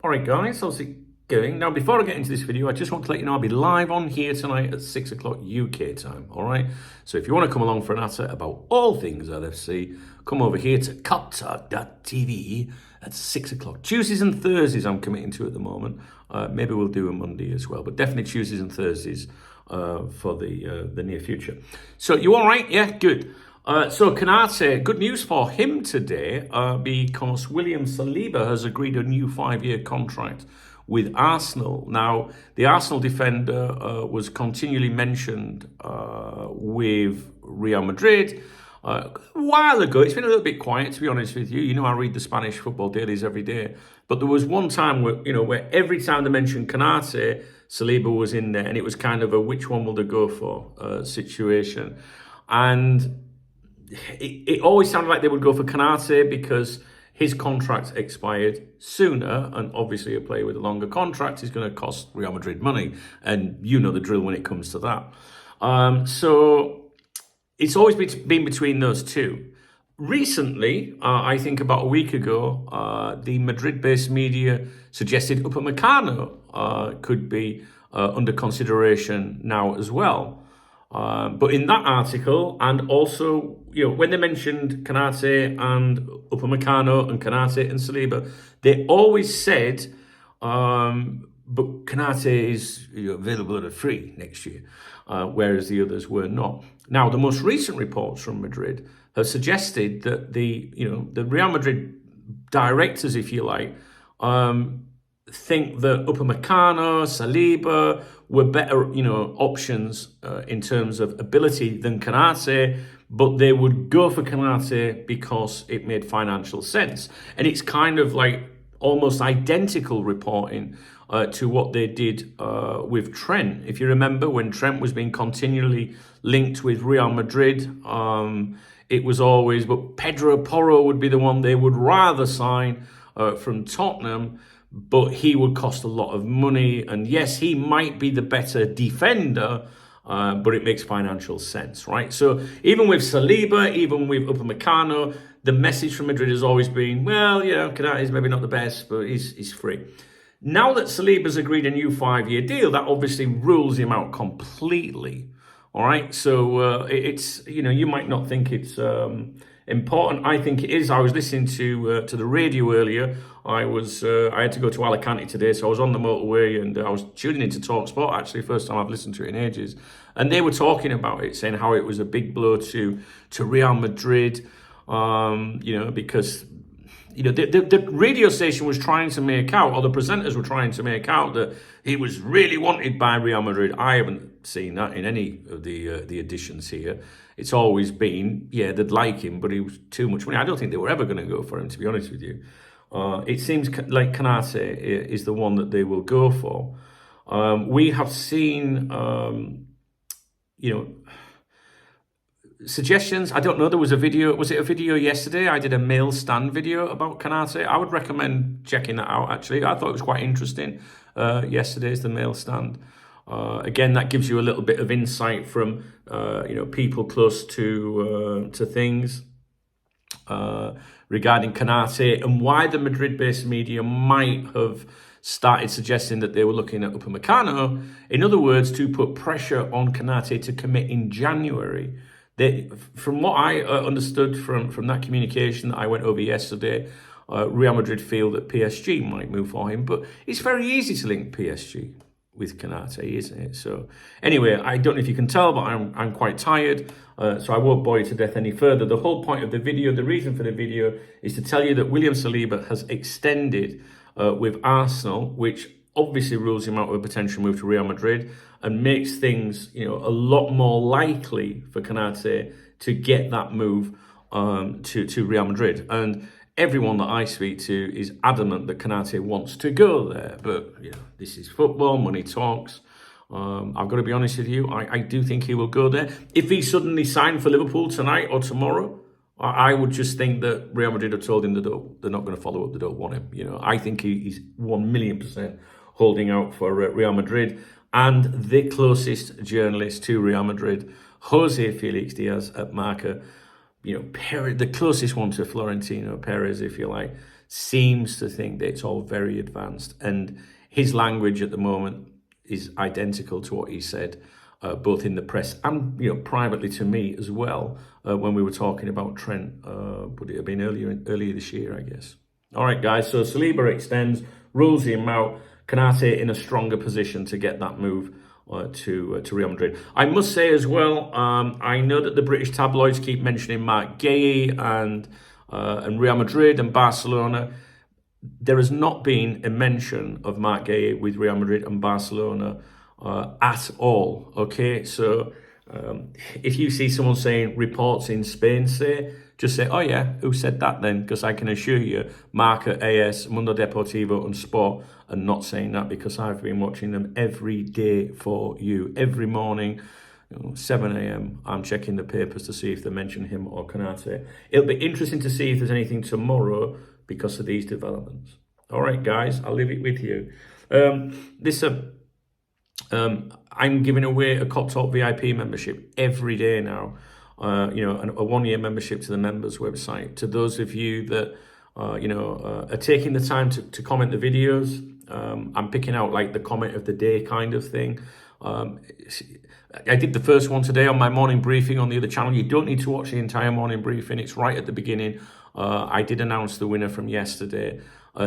All right, guys, how's it going? Now, before I get into this video, I just want to let you know I'll be live on here tonight at 6 o'clock UK time, all right? So if you want to come along for an answer about all things LFC, come over here to coptalk.tv at 6 o'clock. Tuesdays and Thursdays I'm committing to at the moment. Maybe we'll do a Monday as well, but definitely Tuesdays and Thursdays for the near future. So you all right? Yeah, good. So Konaté, good news for him today because William Saliba has agreed a new 5-year contract with Arsenal. Now, the Arsenal defender was continually mentioned with Real Madrid a while ago. It's been a little bit quiet, to be honest with you. You know, I read the Spanish football dailies every day. But there was one time where every time they mentioned Konaté, Saliba was in there, and it was kind of a which one will they go for situation. And it always sounded like they would go for Konaté because his contract expired sooner, and obviously a player with a longer contract is going to cost Real Madrid money, and you know the drill when it comes to that. So it's always been between those two. Recently, I think about a week ago, the Madrid-based media suggested Upamecano could be under consideration now as well. But in that article, and also, when they mentioned Konaté and Upamecano and Konaté and Saliba, they always said, but Konaté is available at a free next year, whereas the others were not. Now, the most recent reports from Madrid have suggested that the Real Madrid directors, if you like, think that Upamecano, Saliba were better, options in terms of ability than Konaté, but they would go for Konaté because it made financial sense. And it's kind of like almost identical reporting to what they did with Trent. If you remember, when Trent was being continually linked with Real Madrid, it was always, but Pedro Porro would be the one they would rather sign from Tottenham, but he would cost a lot of money. And yes, he might be the better defender, but it makes financial sense, right? So even with Saliba, even with Upamecano, the message from Madrid has always been, well, Konaté is maybe not the best, but he's free. Now that Saliba's agreed a new 5-year deal, that obviously rules him out completely. All right, so it's, you might not think it's important. I think it is. I was listening to the radio earlier. I had to go to Alicante today, so I was on the motorway and I was tuning into TalkSport, actually, first time I've listened to it in ages. And they were talking about it, saying how it was a big blow to Real Madrid, because the radio station was trying to make out, or the presenters were trying to make out, that he was really wanted by Real Madrid. I haven't seen that in any of the editions here. It's always been, they'd like him, but he was too much money. I don't think they were ever going to go for him, to be honest with you. It seems like Konaté is the one that they will go for. We have seen, suggestions. I don't know. There was a video. Was it a video yesterday? I did a mail stand video about Konaté. I would recommend checking that out, actually. I thought it was quite interesting. Yesterday's the mail stand. Again, that gives you a little bit of insight from, people close to things regarding Konaté, and why the Madrid-based media might have started suggesting that they were looking at Upamecano. In other words, to put pressure on Konaté to commit in January. From what I understood from that communication that I went over yesterday, Real Madrid feel that PSG might move for him, but it's very easy to link PSG with Konaté, isn't it? So anyway, I don't know if you can tell, but I'm quite tired, so I won't bore you to death any further. The whole point of the video, the reason for the video, is to tell you that William Saliba has extended with Arsenal, which obviously rules him out of a potential move to Real Madrid and makes things, a lot more likely for Konaté to get that move to Real Madrid. And everyone that I speak to is adamant that Konaté wants to go there. But, this is football, money talks. I've got to be honest with you, I do think he will go there. If he suddenly signed for Liverpool tonight or tomorrow, I would just think that Real Madrid have told him that they're not going to follow up, they don't want him. I think he's 1,000,000% holding out for Real Madrid. And the closest journalist to Real Madrid, Jose Felix Diaz at Marca, Perez, the closest one to Florentino Perez, if you like, seems to think that it's all very advanced. And his language at the moment is identical to what he said, both in the press and privately to me as well, when we were talking about Trent, but it had been earlier this year, I guess. All right, guys, so Saliba extends, rules him out, Konaté in a stronger position to get that move to Real Madrid. I must say as well, I know that the British tabloids keep mentioning Mark Gay and Real Madrid and Barcelona. There has not been a mention of Mark Gay with Real Madrid and Barcelona at all. Okay, so if you see someone saying reports in Spain say, just say, oh yeah, who said that then? Because I can assure you, Marca, AS, Mundo Deportivo and Sport are not saying that, because I've been watching them every day for you. Every morning, 7 a.m, I'm checking the papers to see if they mention him or Konaté. It'll be interesting to see if there's anything tomorrow because of these developments. All right, guys, I'll leave it with you. I'm giving away a Cop Talk VIP membership every day now. A 1-year membership to the members website. To those of you that are taking the time to comment the videos, I'm picking out like the comment of the day kind of thing. I did the first one today on my morning briefing on the other channel. You don't need to watch the entire morning briefing. It's right at the beginning. I did announce the winner from yesterday.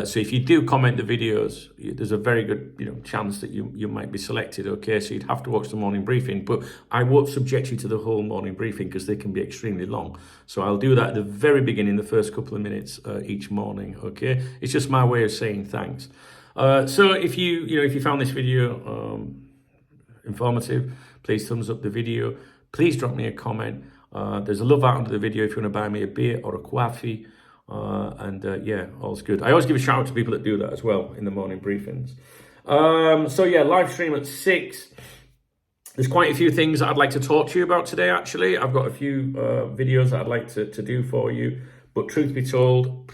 So if you do comment the videos, there's a very good chance that you might be selected. Okay, so you'd have to watch the morning briefing, but I won't subject you to the whole morning briefing because they can be extremely long. So I'll do that at the very beginning, the first couple of minutes each morning. Okay, it's just my way of saying thanks. So if you found this video informative, please thumbs up the video. Please drop me a comment. There's a love out under the video if you want to buy me a beer or a coffee. Yeah, all's good. I always give a shout out to people that do that as well in the morning briefings. So yeah, live stream at 6. There's quite a few things that I'd like to talk to you about today, actually. I've got a few videos that I'd like to do for you. But truth be told,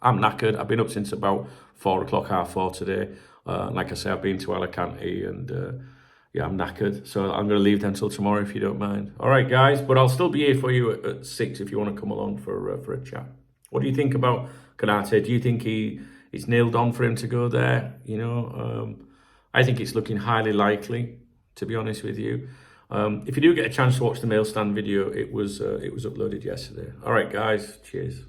I'm knackered. I've been up since about 4 o'clock, 4:30 today. Like I say, I've been to Alicante and yeah, I'm knackered. So I'm going to leave them until tomorrow if you don't mind. All right, guys. But I'll still be here for you at 6 if you want to come along for a chat. What do you think about Konaté? Do you think it's nailed on for him to go there? I think it's looking highly likely, to be honest with you. If you do get a chance to watch the mail stand video, it was uploaded yesterday. All right, guys. Cheers.